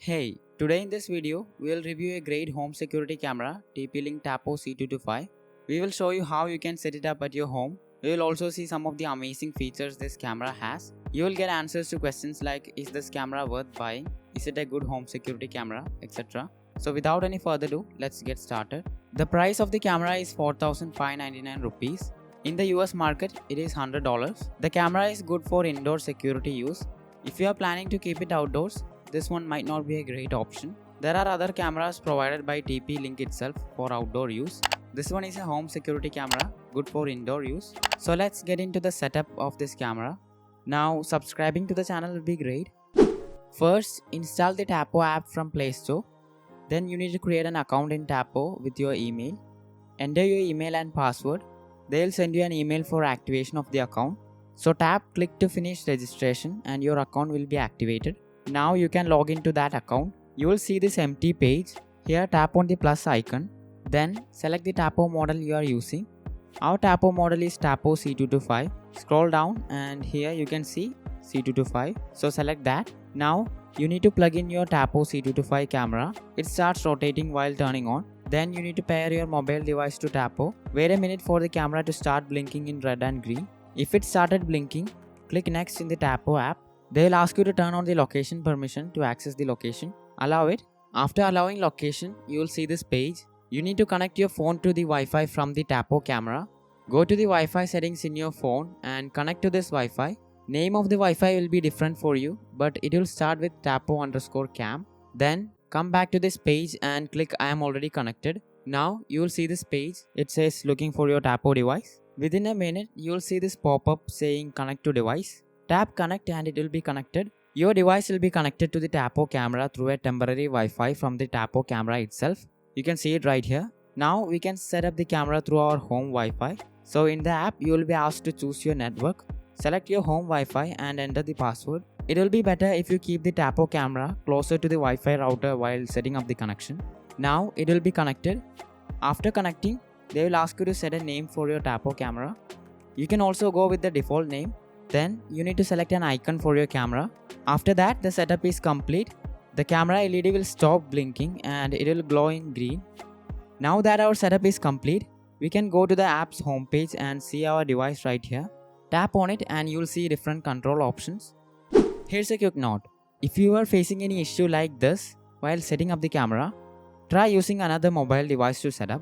Hey, today in this video, we will review a great home security camera TP-Link Tapo C225. We will show you how you can set it up at your home. You will also see some of the amazing features this camera has. You will get answers to questions like, is this camera worth buying? Is it a good home security camera? Etc. So without any further ado, let's get started. The price of the camera is 4,599 rupees. In the US market, it is $100. The camera is good for indoor security use. If you are planning to keep it outdoors, this one might not be a great option. There are other cameras provided by TP-Link itself for outdoor use. This one is a home security camera, good for indoor use. So let's get into the setup of this camera. Now subscribing to the channel will be great. First, install the Tapo app from Play Store. Then you need to create an account in Tapo with your email. Enter your email and password. They'll send you an email for activation of the account. So click to finish registration and your account will be activated. Now you can log into that account. You will see this empty page. Here tap on the plus icon. Then select the Tapo model you are using. Our Tapo model is Tapo C225. Scroll down and here you can see C225. So select that. Now you need to plug in your Tapo C225 camera. It starts rotating while turning on. Then you need to pair your mobile device to Tapo. Wait a minute for the camera to start blinking in red and green. If it started blinking, click next in the Tapo app. They will ask you to turn on the location permission to access the location. Allow it. After allowing location, you will see this page. You need to connect your phone to the Wi-Fi from the Tapo camera. Go to the Wi-Fi settings in your phone and connect to this Wi-Fi. Name of the Wi-Fi will be different for you, but it will start with Tapo_cam. Then come back to this page and click I am already connected. Now you will see this page. It says looking for your Tapo device. Within a minute, you will see this pop-up saying connect to device. Tap connect and it will be connected. Your device will be connected to the Tapo camera through a temporary Wi-Fi from the Tapo camera itself. You can see it right here. Now we can set up the camera through our home Wi-Fi. So in the app, you will be asked to choose your network. Select your home Wi-Fi and enter the password. It will be better if you keep the Tapo camera closer to the Wi-Fi router while setting up the connection. Now it will be connected. After connecting, they will ask you to set a name for your Tapo camera. You can also go with the default name. Then you need to select an icon for your camera. After that, the setup is complete. The camera LED will stop blinking and it will glow in green. Now that our setup is complete, we can go to the app's homepage and see our device right here. Tap on it and you will see different control options. Here's a quick note. If you are facing any issue like this while setting up the camera, try using another mobile device to set up.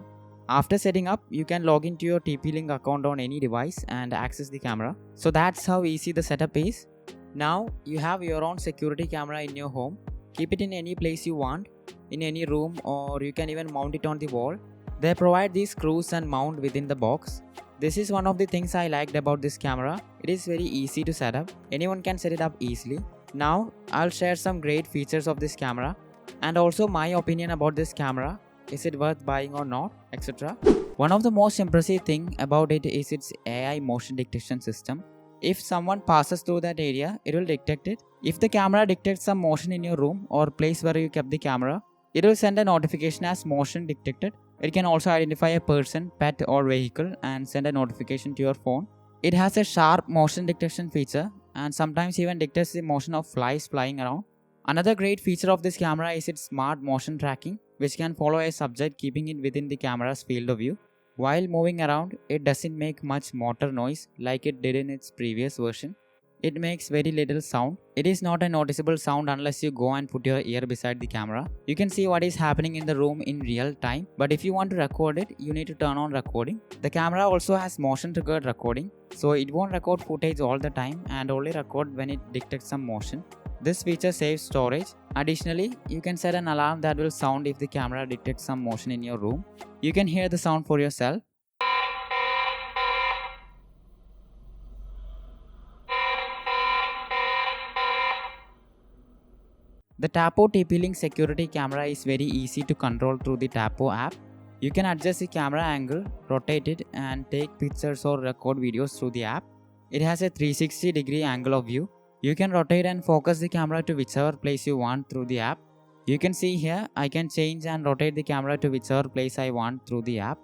After setting up, you can log into your TP-Link account on any device and access the camera. So that's how easy the setup is. Now you have your own security camera in your home. Keep it in any place you want, in any room, or you can even mount it on the wall. They provide these screws and mount within the box. This is one of the things I liked about this camera. It is very easy to set up. Anyone can set it up easily. Now I'll share some great features of this camera and also my opinion about this camera. Is it worth buying or not, etc. One of the most impressive thing about it is its AI motion detection system. If someone passes through that area, it will detect it. If the camera detects some motion in your room or place where you kept the camera, it will send a notification as motion detected. It can also identify a person, pet or vehicle and send a notification to your phone. It has a sharp motion detection feature and sometimes even detects the motion of flies flying around. Another great feature of this camera is its smart motion tracking, which can follow a subject keeping it within the camera's field of view. While moving around, it doesn't make much motor noise like it did in its previous version. It makes very little sound. It is not a noticeable sound unless you go and put your ear beside the camera. You can see what is happening in the room in real time, but if you want to record it, you need to turn on recording. The camera also has motion triggered recording, so it won't record footage all the time and only record when it detects some motion. This feature saves storage. Additionally, you can set an alarm that will sound if the camera detects some motion in your room. You can hear the sound for yourself. The Tapo TP-Link security camera is very easy to control through the Tapo app. You can adjust the camera angle, rotate it and take pictures or record videos through the app. It has a 360-degree angle of view. You can rotate and focus the camera to whichever place you want through the app. You can see here, I can change and rotate the camera to whichever place I want through the app.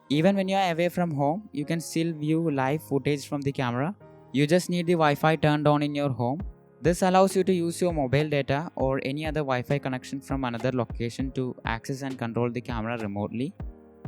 Even when you are away from home, you can still view live footage from the camera. You just need the Wi-Fi turned on in your home. This allows you to use your mobile data or any other Wi-Fi connection from another location to access and control the camera remotely.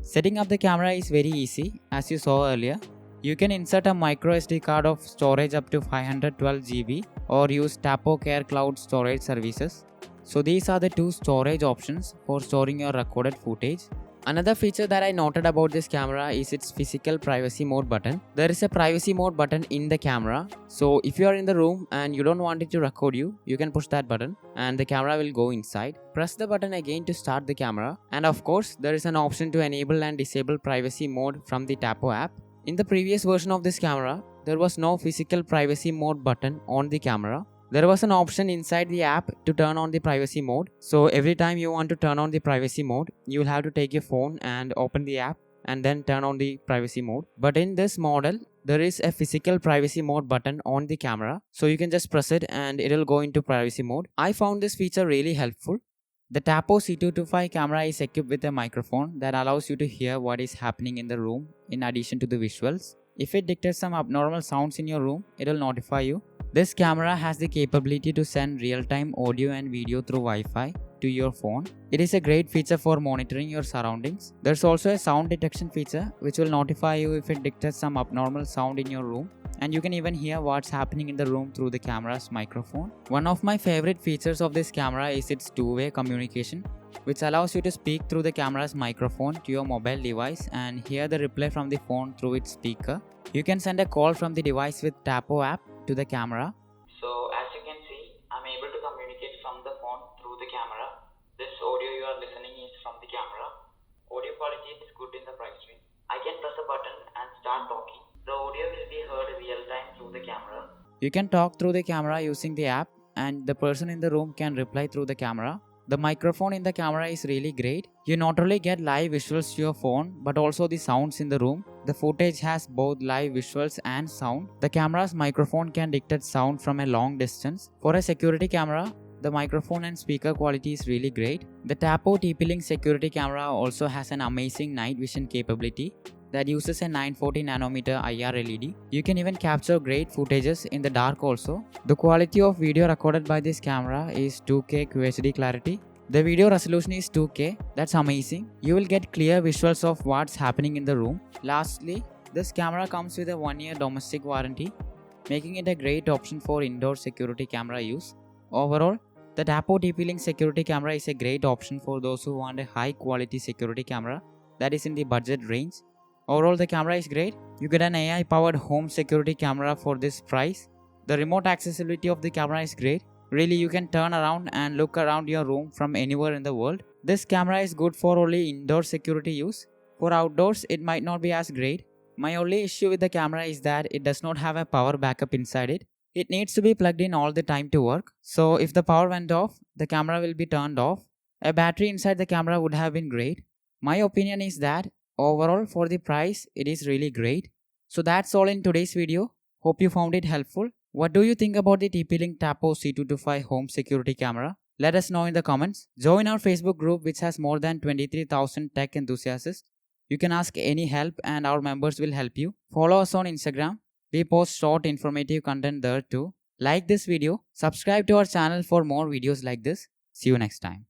Setting up the camera is very easy, as you saw earlier. You can insert a micro SD card of storage up to 512 GB or use Tapo Care Cloud storage services. So these are the two storage options for storing your recorded footage. Another feature that I noted about this camera is its physical privacy mode button. There is a privacy mode button in the camera. So if you are in the room and you don't want it to record you, you can push that button and the camera will go inside. Press the button again to start the camera. And of course, there is an option to enable and disable privacy mode from the Tapo app. In the previous version of this camera, there was no physical privacy mode button on the camera. There was an option inside the app to turn on the privacy mode. So every time you want to turn on the privacy mode, you will have to take your phone and open the app and then turn on the privacy mode. But in this model, there is a physical privacy mode button on the camera. So you can just press it and it will go into privacy mode. I found this feature really helpful. The Tapo C225 camera is equipped with a microphone that allows you to hear what is happening in the room in addition to the visuals. If it detects some abnormal sounds in your room, it will notify you. This camera has the capability to send real-time audio and video through Wi-Fi to your phone. It is a great feature for monitoring your surroundings. There's also a sound detection feature which will notify you if it detects some abnormal sound in your room, and you can even hear what's happening in the room through the camera's microphone. One of my favorite features of this camera is its two-way communication, which allows you to speak through the camera's microphone to your mobile device and hear the reply from the phone through its speaker. You can send a call from the device with Tapo app to the camera. So as you can see, I'm able to communicate from the phone through the camera. This audio you are listening is from the camera. Audio quality is good in the price range. I can press a button and start talking. The audio will be heard real time through the camera. You can talk through the camera using the app, and the person in the room can reply through the camera. The microphone in the camera is really great. You not only get live visuals to your phone, but also the sounds in the room. The footage has both live visuals and sound. The camera's microphone can detect sound from a long distance. For a security camera, the microphone and speaker quality is really great. The Tapo TP-Link security camera also has an amazing night vision capability that uses a 940 nanometer IR LED. You can even capture great footages in the dark also. The quality of video recorded by this camera is 2K QHD clarity. The video resolution is 2K, that's amazing. You will get clear visuals of what's happening in the room. Lastly, this camera comes with a 1-year domestic warranty, making it a great option for indoor security camera use. Overall, the Tapo TP-Link security camera is a great option for those who want a high quality security camera that is in the budget range. Overall, the camera is great. You get an AI powered home security camera for this price. The remote accessibility of the camera is great. Really, you can turn around and look around your room from anywhere in the world. This camera is good for only indoor security use. For outdoors, it might not be as great. My only issue with the camera is that it does not have a power backup inside it. It needs to be plugged in all the time to work. So if the power went off, the camera will be turned off. A battery inside the camera would have been great. My opinion is that overall, for the price, it is really great. So that's all in today's video. Hope you found it helpful. What do you think about the TP-Link Tapo C225 home security camera? Let us know in the comments. Join our Facebook group which has more than 23,000 tech enthusiasts. You can ask any help and our members will help you. Follow us on Instagram. We post short informative content there too. Like this video. Subscribe to our channel for more videos like this. See you next time.